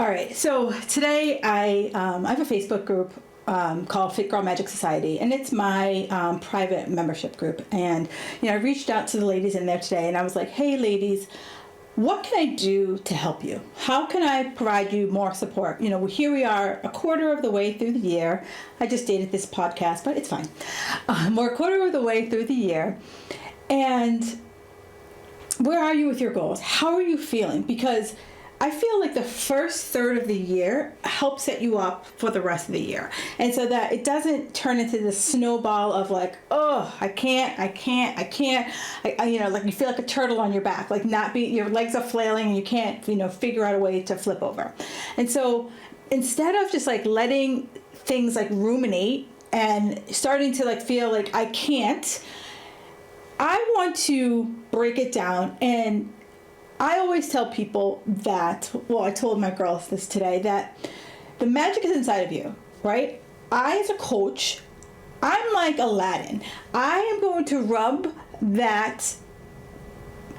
All right, so today I have a Facebook group called Fit Girl Magic Society, and it's my private membership group. And I reached out to the ladies in there today, and I was like, "Hey, ladies, what can I do to help you? How can I provide you more support?" Here we are, a quarter of the way through the year. I just dated this podcast, but it's fine. We're a quarter of the way through the year, and where are you with your goals? How are you feeling? Because I feel like the first third of the year helps set you up for the rest of the year. And so that it doesn't turn into this snowball of like, oh, I can't. Like you feel like a turtle on your back, like your legs are flailing and you can't, figure out a way to flip over. And so instead of just like letting things like ruminate and starting to like feel like I can't, I want to break it down. And I always tell people that, I told my girls this today, that the magic is inside of you, right? I, as a coach, I'm like Aladdin. I am going to rub that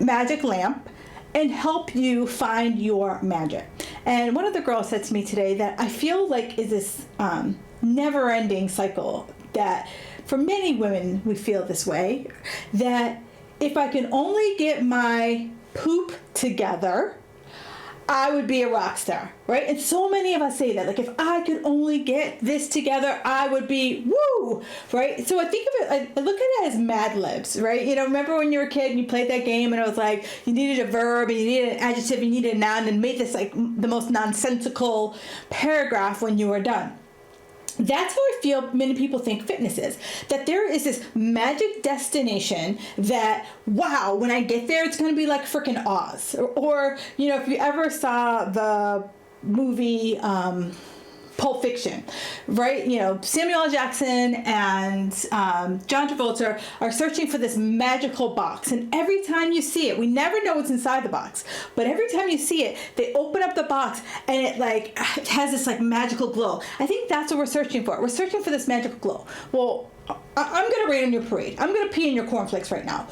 magic lamp and help you find your magic. And one of the girls said to me today that I feel like is this never-ending cycle that for many women we feel this way, that if I can only get my poop together, I would be a rock star, right? And so many of us say that, like, if I could only get this together, I would be woo, right? So I think of it, I look at it as Mad Libs, right? Remember when you were a kid and you played that game and it was like you needed a verb and you needed an adjective, you needed a noun, and made this like the most nonsensical paragraph when you were done. That's how I feel many people think fitness is. That there is this magic destination that, wow, when I get there, it's going to be like freaking Oz. Or, if you ever saw the movie Pulp Fiction, right? Samuel L. Jackson and John Travolta are searching for this magical box. And every time you see it, we never know what's inside the box, but every time you see it, they open up the box and it has this like magical glow. I think that's what we're searching for. We're searching for this magical glow. Well, I'm going to rain on your parade. I'm going to pee in your cornflakes right now.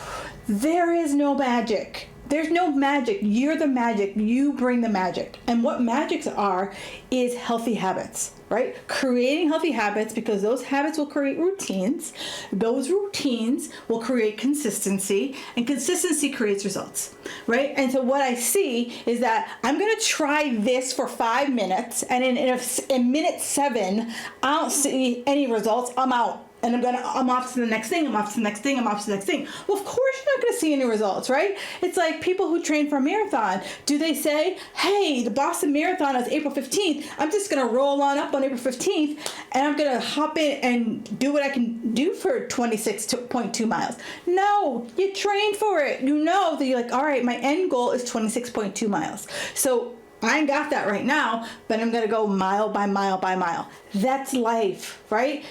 There is no magic. There's no magic. You're the magic. You bring the magic. And what magics are is healthy habits, right? Creating healthy habits, because those habits will create routines. Those routines will create consistency, and consistency creates results, right? And so what I see is that I'm going to try this for 5 minutes, and in minute 7, I don't see any results. I'm out. And I'm off to the next thing, I'm off to the next thing, I'm off to the next thing. Well, of course you're not going to see any results, right? It's like people who train for a marathon. Do they say, hey, the Boston Marathon is April 15th. I'm just going to roll on up on April 15th, and I'm going to hop in and do what I can do for 26.2 miles. No, you train for it. You know that you're like, all right, my end goal is 26.2 miles. So I ain't got that right now, but I'm going to go mile by mile by mile. That's life, right?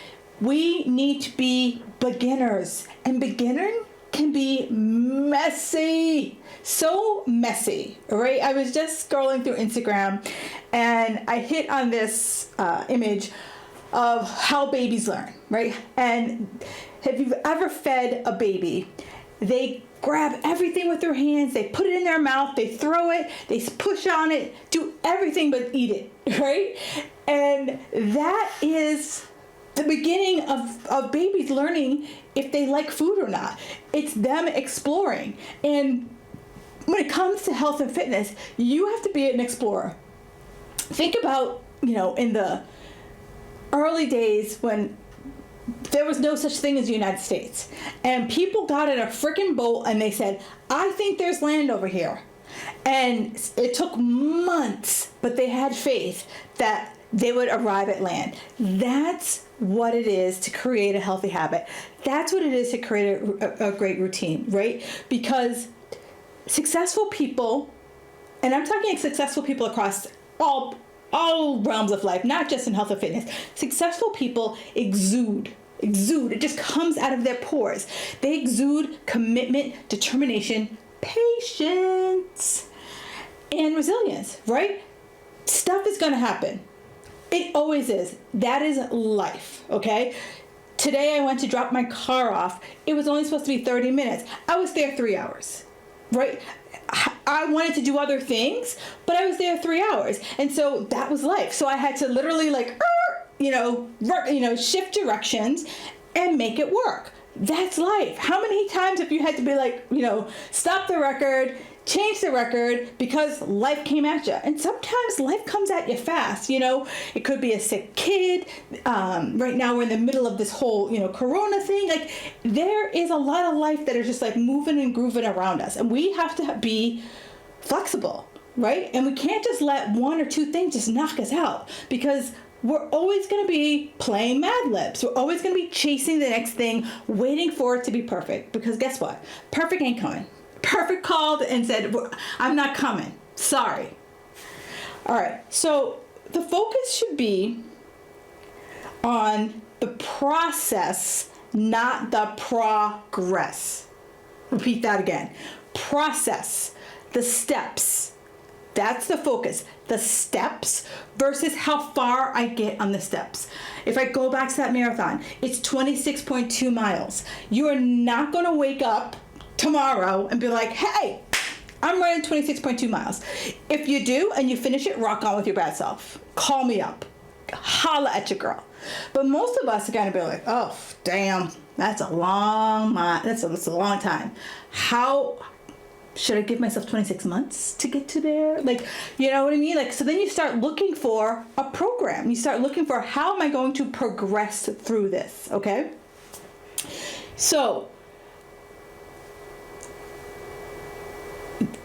We need to be beginners, and beginning can be messy, so messy, right? I was just scrolling through Instagram and I hit on this image of how babies learn, right? And if you've ever fed a baby, they grab everything with their hands, they put it in their mouth, they throw it, they push on it, do everything but eat it, right? And that is the beginning of babies learning if they like food or not. It's them exploring. And when it comes to health and fitness, you have to be an explorer. Think about, in the early days when there was no such thing as the United States, and people got in a freaking boat and they said, I think there's land over here. And it took months, but they had faith that they would arrive at land. That's what it is to create a healthy habit. That's what it is to create a great routine, right? Because successful people, and I'm talking successful people across all realms of life, not just in health and fitness, successful people exude. It just comes out of their pores. They exude commitment, determination, patience, and resilience, right? Stuff is going to happen. It always is. That is life, okay? Today I went to drop my car off. It was only supposed to be 30 minutes. I was there 3 hours, right? I wanted to do other things, but I was there 3 hours. And so that was life. So I had to literally shift directions and make it work. That's life. How many times have you had to be like, stop the record, change the record because life came at you? And sometimes life comes at you fast. It could be a sick kid. Right now we're in the middle of this whole, Corona thing. Like, there is a lot of life that is just like moving and grooving around us. And we have to be flexible, right? And we can't just let one or two things just knock us out, because we're always going to be playing Mad Libs. We're always going to be chasing the next thing, waiting for it to be perfect. Because guess what? Perfect ain't coming. Perfect called and said, I'm not coming. Sorry. All right. So the focus should be on the process, not the progress. Repeat that again. Process. The steps. That's the focus. The steps versus how far I get on the steps. If I go back to that marathon, it's 26.2 miles. You are not going to wake up tomorrow and be like, hey, I'm running 26.2 miles. If you do and you finish it, rock on with your bad self. Call me up. Holla at your girl. But most of us are going to be like, oh, damn, that's a long that's a long time. How should I give myself 26 months to get to there? Like, you know what I mean? Like, so then you start looking for a program. You start looking for, how am I going to progress through this? Okay. So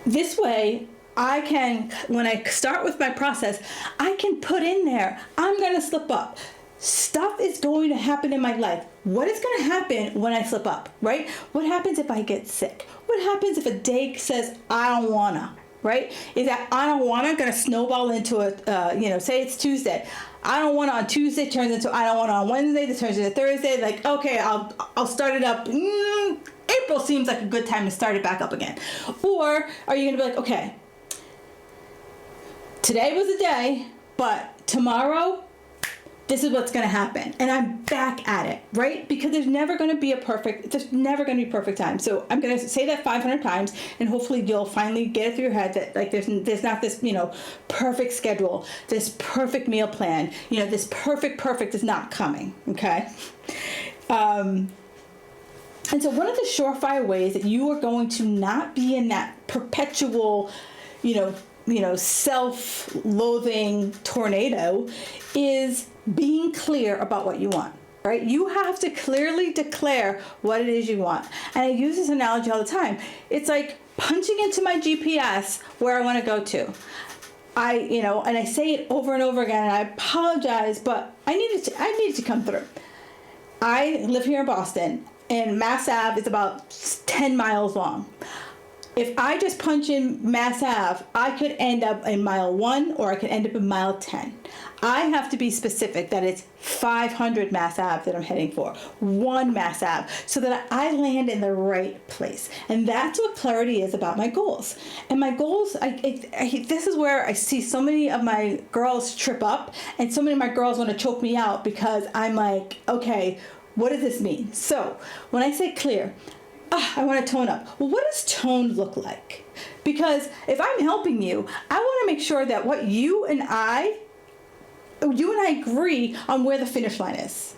this way, I can, when I start with my process, I can put in there, I'm going to slip up. Stuff is going to happen in my life. What is going to happen when I slip up, right? What happens if I get sick? What happens if a day says, I don't wanna, right? Is that I don't wanna going to snowball into say it's Tuesday. I don't wanna on Tuesday turns into I don't wanna on Wednesday, this turns into Thursday. Like, okay, I'll start it up. April seems like a good time to start it back up again. Or are you going to be like, okay, today was a day, but tomorrow, this is what's going to happen. And I'm back at it, right? Because there's never going to be perfect time. So I'm going to say that 500 times, and hopefully you'll finally get it through your head that like there's not this, perfect schedule, this perfect meal plan, this perfect is not coming. Okay. And so one of the surefire ways that you are going to not be in that perpetual, self-loathing tornado is being clear about what you want, right? You have to clearly declare what it is you want. And I use this analogy all the time. It's like punching into my GPS where I want to go to. And I say it over and over again, and I apologize, but I needed to come through. I live here in Boston, and Mass Ave is about 10 miles long. If I just punch in Mass Ave, I could end up in mile 1 or I could end up in mile 10. I have to be specific that it's 500 Mass Ave that I'm heading for, 1 Mass Ave, so that I land in the right place. And that's what clarity is about my goals. And my goals, this is where I see so many of my girls trip up, and so many of my girls want to choke me out because I'm like, okay, what does this mean? So when I say clear, I want to tone up. Well, what does tone look like? Because if I'm helping you, I want to make sure that what you and I agree on where the finish line is.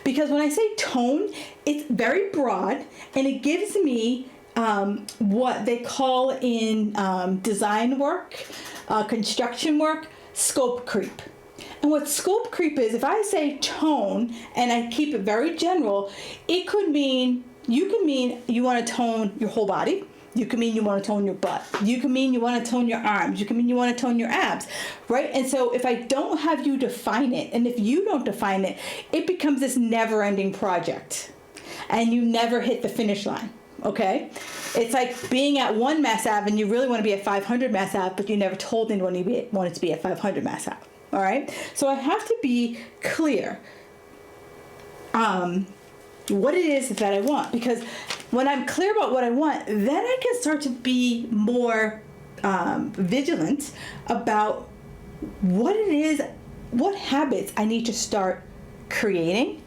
Because when I say tone, it's very broad, and it gives me what they call in design work, construction work, scope creep. And what scope creep is, if I say tone and I keep it very general, it could mean, you can mean you want to tone your whole body. You can mean you want to tone your butt. You can mean you want to tone your arms. You can mean you want to tone your abs, right? And so if I don't have you define it, and if you don't define it, it becomes this never-ending project, and you never hit the finish line, okay? It's like being at 1 Mass Ave, and you really want to be at 500 Mass Ave, but you never told anyone you wanted to be at 500 Mass Ave, all right? So I have to be clear what it is that I want, because when I'm clear about what I want, then I can start to be more vigilant about what it is, what habits I need to start creating,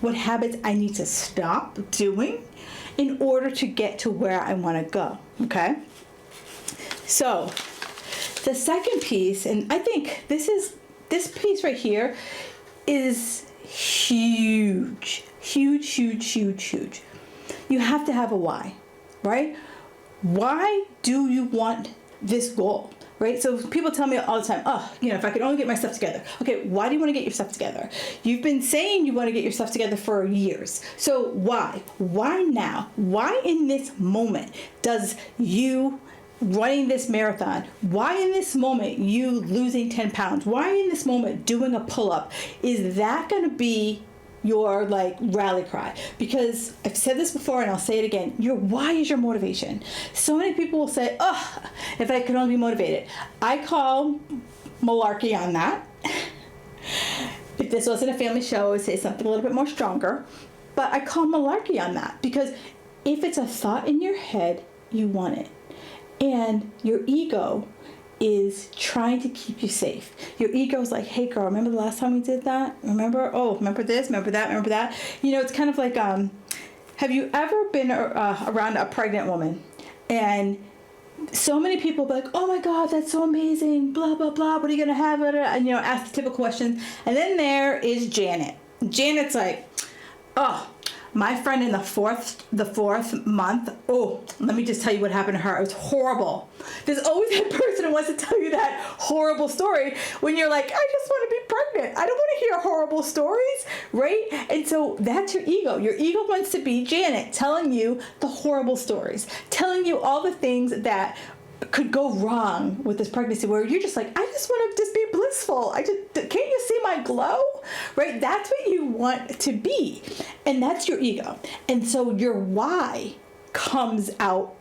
what habits I need to stop doing in order to get to where I want to go, okay? So the second piece, and I think this piece right here is huge. You have to have a why, right? Why do you want this goal, right? So people tell me all the time, if I could only get my stuff together. Okay, why do you want to get your stuff together? You've been saying you want to get your stuff together for years. So why? Why now? Why in this moment does you running this marathon, why in this moment you losing 10 pounds, why in this moment doing a pull-up, is that going to be your rally cry? Because I've said this before and I'll say it again, your why is your motivation. So many people will say, if I could only be motivated. I call malarkey on that. If this wasn't a family show, I would say something a little bit more stronger, but I call malarkey on that, because if it's a thought in your head, you want it. And your ego is trying to keep you safe. Your ego is like, hey girl, remember the last time we did that? Remember this, remember that? It's kind of like, have you ever been around a pregnant woman? And so many people be like, oh my God, that's so amazing, blah, blah, blah, what are you gonna have? And ask the typical questions. And then there is Janet. Janet's like, my friend in the fourth month, let me just tell you what happened to her. It was horrible. There's always that person who wants to tell you that horrible story when you're like, I just want to be pregnant. I don't want to hear horrible stories, right? And so that's your ego. Your ego wants to be Janet, telling you the horrible stories, telling you all the things that could go wrong with this pregnancy, where you're just like, I just want to just be blissful. Can't you see my glow? Right? That's what you want to be. And that's your ego. And so your why comes out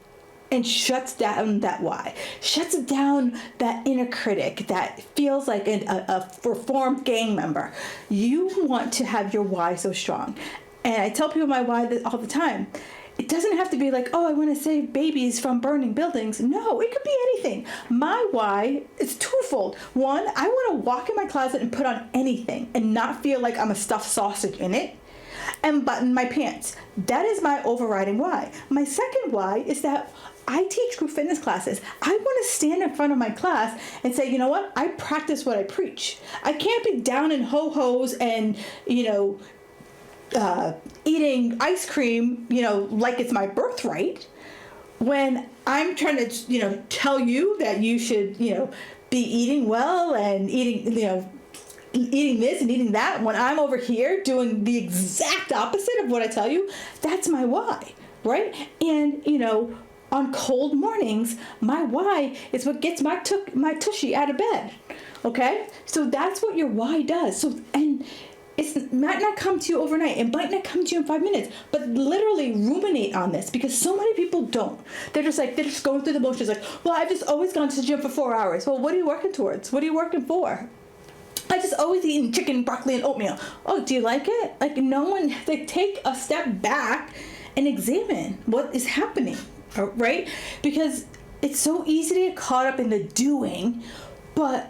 and shuts down that why, shuts down that inner critic that feels like a reformed gang member. You want to have your why so strong. And I tell people my why all the time. It doesn't have to be like, I want to save babies from burning buildings. No, it could be anything. My why is twofold. One, I want to walk in my closet and put on anything and not feel like I'm a stuffed sausage in it, and button my pants. That is my overriding why. My second why is that I teach group fitness classes. I want to stand in front of my class and say, you know what? I practice what I preach. I can't be down in ho-hos and, eating ice cream, like it's my birthright, when I'm trying to, tell you that you should, be eating well and eating this and eating that, when I'm over here doing the exact opposite of what I tell you. That's my why, right? And, on cold mornings, my why is what gets my tushy out of bed, okay? So that's what your why does. So, and it might not come to you overnight. It might not come to you in 5 minutes, but literally ruminate on this, because so many people don't. They're just going through the motions like, well, I've just always gone to the gym for 4 hours. Well, what are you working towards? What are you working for? I just always eating chicken, broccoli, and oatmeal. Oh, do you like it? Take a step back and examine what is happening, right? Because it's so easy to get caught up in the doing, and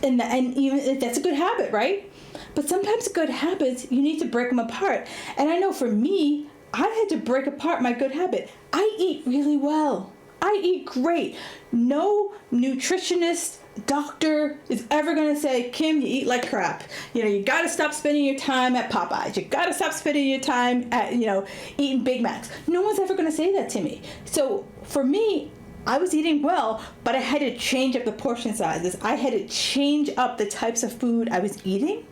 even if that's a good habit, right? But sometimes good habits, you need to break them apart. And I know for me, I had to break apart my good habit. I eat really well. I eat great. No nutritionist, doctor is ever going to say, Kim, you eat like crap. You got to stop spending your time at Popeyes. You got to stop spending your time at, eating Big Macs. No one's ever going to say that to me. So for me, I was eating well, but I had to change up the portion sizes. I had to change up the types of food I was eating,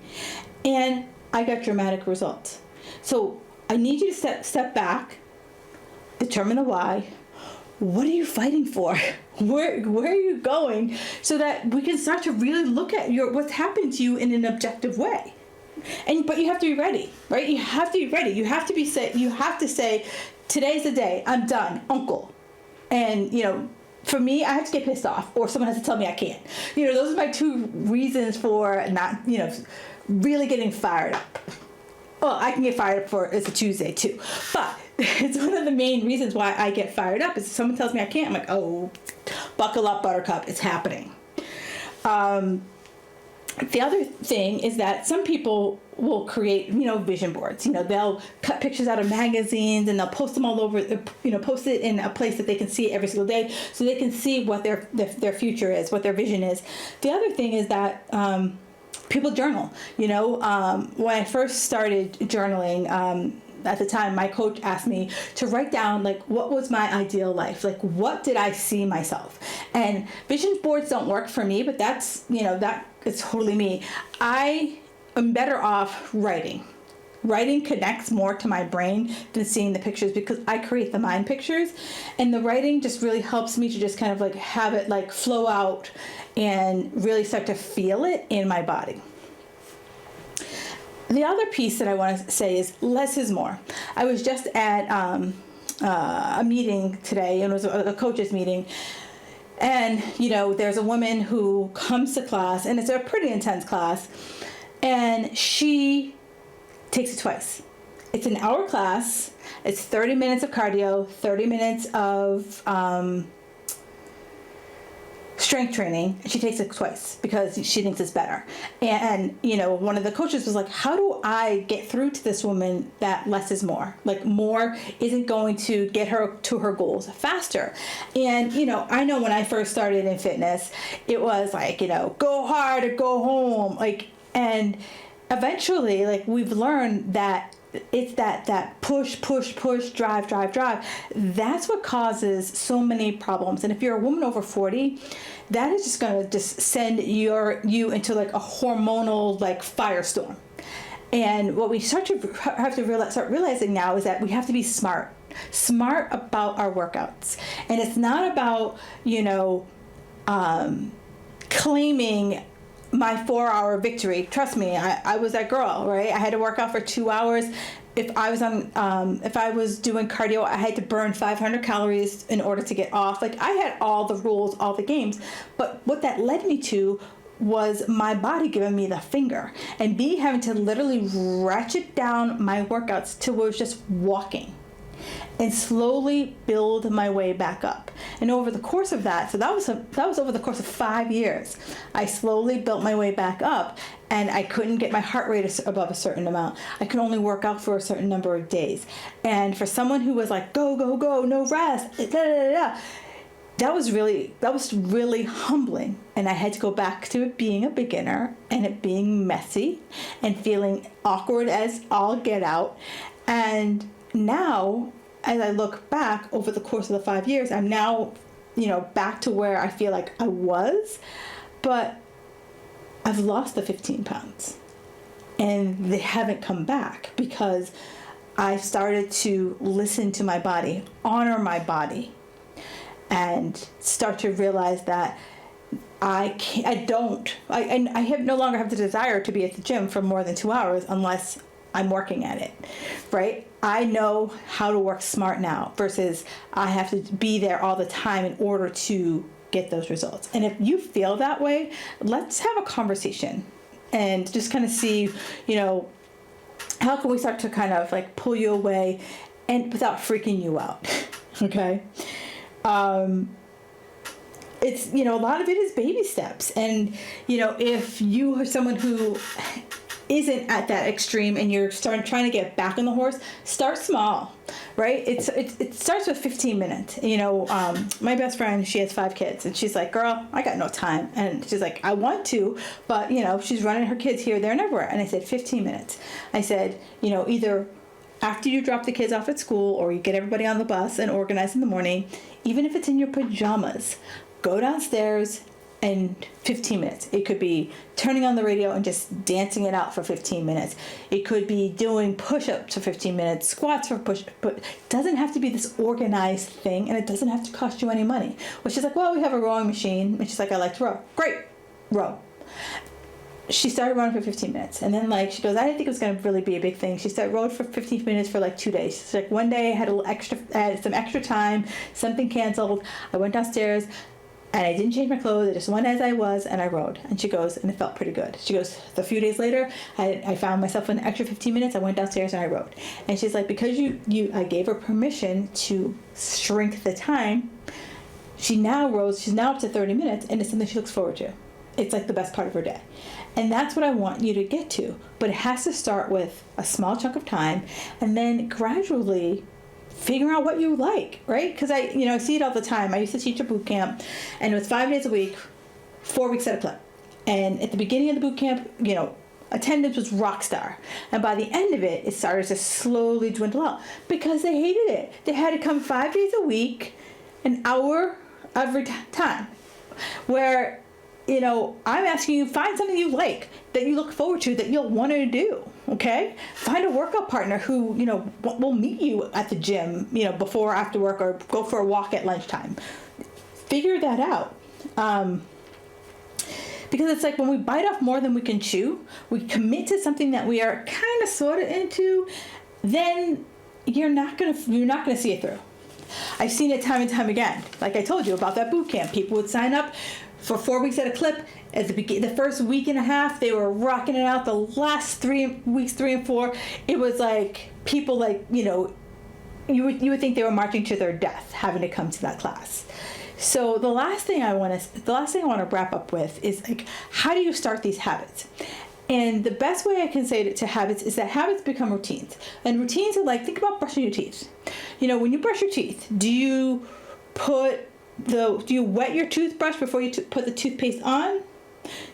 and I got dramatic results. So I need you to step back, determine the why. What are you fighting for? Where are you going? So that we can start to really look at what's happened to you in an objective way. But you have to be ready, right? You have to be ready. You have to say, today's the day. I'm done, uncle. And, for me, I have to get pissed off, or someone has to tell me I can't. Those are my two reasons for not, really getting fired up. Well, I can get fired up it's a Tuesday too. But it's one of the main reasons why I get fired up is if someone tells me I can't, I'm like, oh, buckle up, buttercup, it's happening. The other thing is that some people will create, vision boards. They'll cut pictures out of magazines and they'll post them all over, post it in a place that they can see it every single day so they can see what their future is, what their vision is. The other thing is that people journal. When I first started journaling, at the time, my coach asked me to write down, what was my ideal life? What did I see myself? And vision boards don't work for me, but that's, that is totally me. I am better off writing. Writing connects more to my brain than seeing the pictures because I create the mind pictures. And the writing just really helps me to just kind of have it flow out and really start to feel it in my body. The other piece that I want to say is less is more. I was just at a meeting today, and it was a coaches meeting. And, there's a woman who comes to class, and it's a pretty intense class, and she takes it twice. It's an hour class. It's 30 minutes of cardio, 30 minutes of strength training, and she takes it twice because she thinks it's better. And one of the coaches was like, how do I get through to this woman that less is more? More isn't going to get her to her goals faster. And I know when I first started in fitness, it was go hard or go home. And eventually, we've learned that it's that push, drive. That's what causes so many problems. And if you're a woman over 40, that is just going to just send you into a hormonal firestorm. And what we start realizing now is that we have to be smart about our workouts. And it's not about, claiming my 4-hour victory. Trust me, I was that girl, right? I had to work out for 2 hours. If I was doing cardio, I had to burn 500 calories in order to get off. I had all the rules, all the games. But what that led me to was my body giving me the finger and me having to literally ratchet down my workouts to where it was just walking and slowly build my way back up. And over the course of that, so that was over the course of 5 years, I slowly built my way back up, and I couldn't get my heart rate above a certain amount. I could only work out for a certain number of days. And for someone who was go, no rest, that was really humbling. And I had to go back to it being a beginner and it being messy and feeling awkward as all get out. And now, as I look back over the course of the 5 years, I'm now, back to where I feel like I was, but I've lost the 15 pounds and they haven't come back because I started to listen to my body, honor my body, and start to realize that I no longer have the desire to be at the gym for more than 2 hours unless I'm working at it, right? I know how to work smart now versus I have to be there all the time in order to get those results. And if you feel that way, let's have a conversation and just kind of see, how can we start to kind of pull you away and without freaking you out. Okay. It's, a lot of it is baby steps. And, if you are someone who isn't at that extreme and you're trying to get back on the horse, start small, right? It starts with 15 minutes. My best friend, she has 5 kids, and she's like, girl, I got no time. And she's like, I want to, but she's running her kids here, there, and everywhere. And I said, 15 minutes. I said, either after you drop the kids off at school or you get everybody on the bus and organize in the morning, even if it's in your pajamas, go downstairs and 15 minutes. It could be turning on the radio and just dancing it out for 15 minutes. It could be doing push-ups for 15 minutes, squats for push-ups, but it doesn't have to be this organized thing, and it doesn't have to cost you any money. Well, she's like, well, we have a rowing machine. And she's like, I like to row. Great, row. She started running for 15 minutes, and then she goes, I didn't think it was going to really be a big thing. She started rowing for 15 minutes for 2 days. She's like, one day I had some extra time, something canceled. I went downstairs, and I didn't change my clothes. I just went as I was, and I rode. And she goes, and it felt pretty good. She goes, a few days later, I found myself an extra 15 minutes. I went downstairs and I rode. And she's like, because I gave her permission to shrink the time, she now rows. She's now up to 30 minutes, and it's something she looks forward to. It's the best part of her day. And that's what I want you to get to. But it has to start with a small chunk of time and then gradually figure out what you like, right? Because I see it all the time. I used to teach a boot camp, and it was 5 days a week, 4 weeks at a clip. And at the beginning of the boot camp, attendance was rock star. And by the end of it, it started to slowly dwindle out because they hated it. They had to come 5 days a week, an hour every time. Where, I'm asking you, find something you like, that you look forward to, that you'll want to do, okay? Find a workout partner who, will meet you at the gym, before or after work, or go for a walk at lunchtime. Figure that out. Because it's like when we bite off more than we can chew, we commit to something that we are kind of sort of into, then you're not gonna see it through. I've seen it time and time again. Like I told you about that boot camp. People would sign up for 4 weeks at a clip. At the first week and a half, they were rocking it out. The last 3 weeks, 3 and 4, it was like people you would think they were marching to their death having to come to that class. So the last thing I want to wrap up with is how do you start these habits? And the best way I can say it to habits is that habits become routines. And routines are think about brushing your teeth. When you brush your teeth, do you wet your toothbrush before you put the toothpaste on?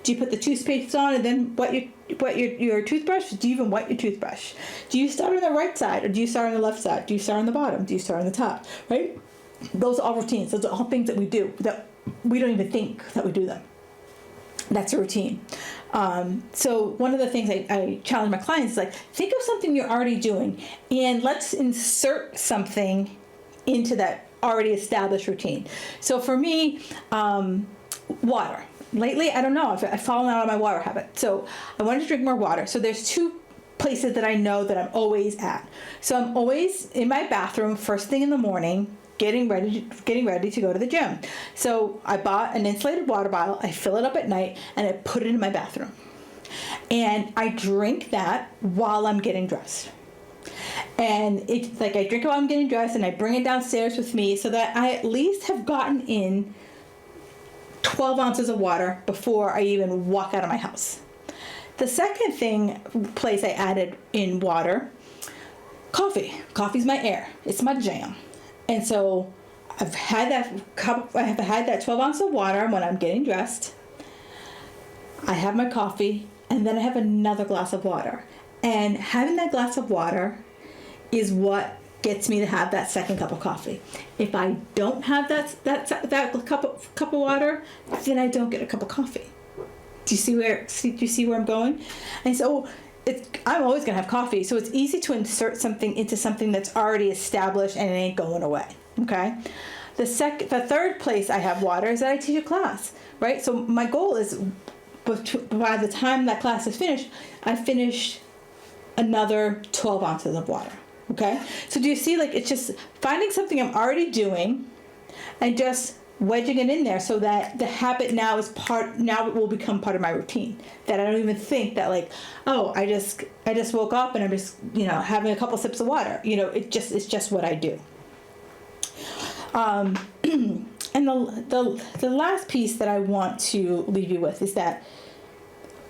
Do you put the toothpaste on and then wet your toothbrush? Do you even wet your toothbrush? Do you start on the right side or do you start on the left side? Do you start on the bottom? Do you start on the top? Right? Those are all routines. Those are all things that we do that we don't even think that we do them. That's a routine. So one of the things I challenge my clients is think of something you're already doing and let's insert something into that already established routine. So for me, water. Lately, I don't know, I've fallen out of my water habit. So I wanted to drink more water. So there's 2 places that I know that I'm always at. So I'm always in my bathroom first thing in the morning, getting ready to go to the gym. So I bought an insulated water bottle, I fill it up at night, and I put it in my bathroom. And I drink that while I'm getting dressed. And it's I drink it while I'm getting dressed, and I bring it downstairs with me so that I at least have gotten in 12 ounces of water before I even walk out of my house. The second place I added in water, coffee. Coffee's my air. It's my jam. And so I have had that 12 ounces of water when I'm getting dressed. I have my coffee, and then I have another glass of water. And having that glass of water is what gets me to have that second cup of coffee. If I don't have that cup of water, then I don't get a cup of coffee. Do you see where I'm going? And so I'm always going to have coffee, so it's easy to insert something into something that's already established and it ain't going away, okay? The third place I have water is that I teach a class, right? So my goal is by the time that class is finished, I finished another 12 ounces of water, okay? So do you see, it's just finding something I'm already doing and just wedging it in there so that the habit now it will become part of my routine, that I don't even think that I just woke up and I'm just having a couple sips of water. It's just what I do. And the last piece that I want to leave you with is that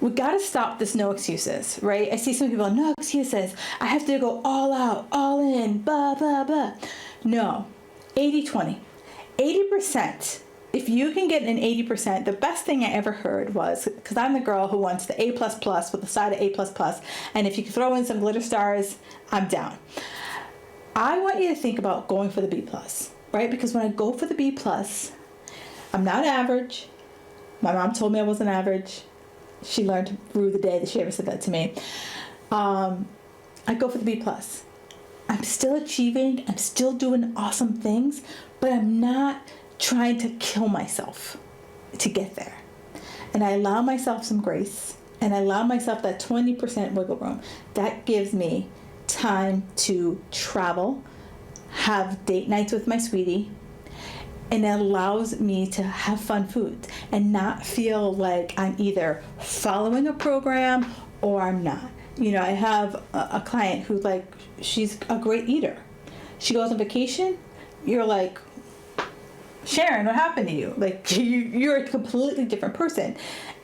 we got to stop this no excuses, right? I see some people, no excuses, I have to go all out, all in, blah blah blah. No, 80-20. 80%, if you can get an 80%, the best thing I ever heard was, because I'm the girl who wants the A++ with a side of A++, and if you can throw in some glitter stars, I'm down. I want you to think about going for the B+, right? Because when I go for the B+, I'm not average. My mom told me I wasn't average. She learned to rue the day that she ever said that to me. I go for the B+. I'm still achieving, I'm still doing awesome things, but I'm not trying to kill myself to get there. And I allow myself some grace, and I allow myself that 20% wiggle room. That gives me time to travel, have date nights with my sweetie, and it allows me to have fun foods and not feel like I'm either following a program or I'm not. I have a client who she's a great eater. She goes on vacation, you're like, Sharon, what happened to you? You're a completely different person.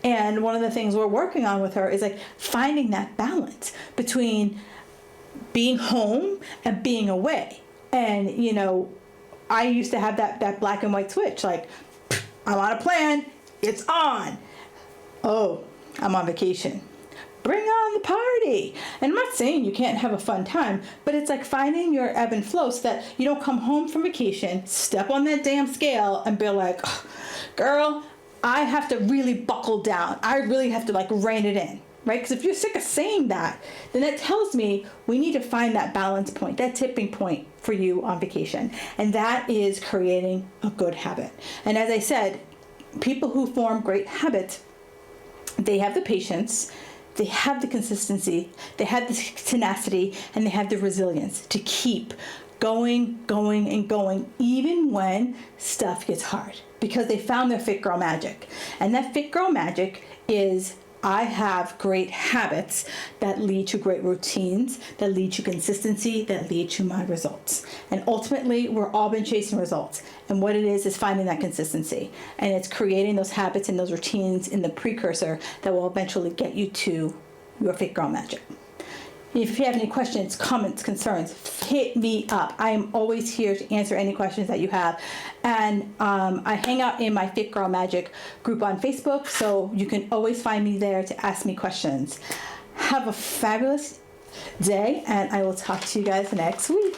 And one of the things we're working on with her is like finding that balance between being home and being away. And, you know, I used to have that black and white switch, like, I'm on a plan, it's on. Oh, I'm on vacation. Bring on the party. And I'm not saying you can't have a fun time, but it's like finding your ebb and flow so that you don't come home from vacation, step on that damn scale and be like, oh, girl, I have to really buckle down. I really have to like rein it in, right? Because if you're sick of saying that, then that tells me we need to find that balance point, that tipping point for you on vacation. And that is creating a good habit. And as I said, people who form great habits, they have the patience, they have the consistency, they have the tenacity, and they have the resilience to keep going, even when stuff gets hard, because they found their fit girl magic. And that fit girl magic is, I have great habits that lead to great routines, that lead to consistency, that lead to my results. And ultimately, we're all been chasing results. And what it is finding that consistency. And it's creating those habits and those routines in the precursor that will eventually get you to your fit girl magic. If you have any questions, comments, concerns, hit me up. I am always here to answer any questions that you have. And I hang out in my Fit Girl Magic group on Facebook, so you can always find me there to ask me questions. Have a fabulous day, and I will talk to you guys next week.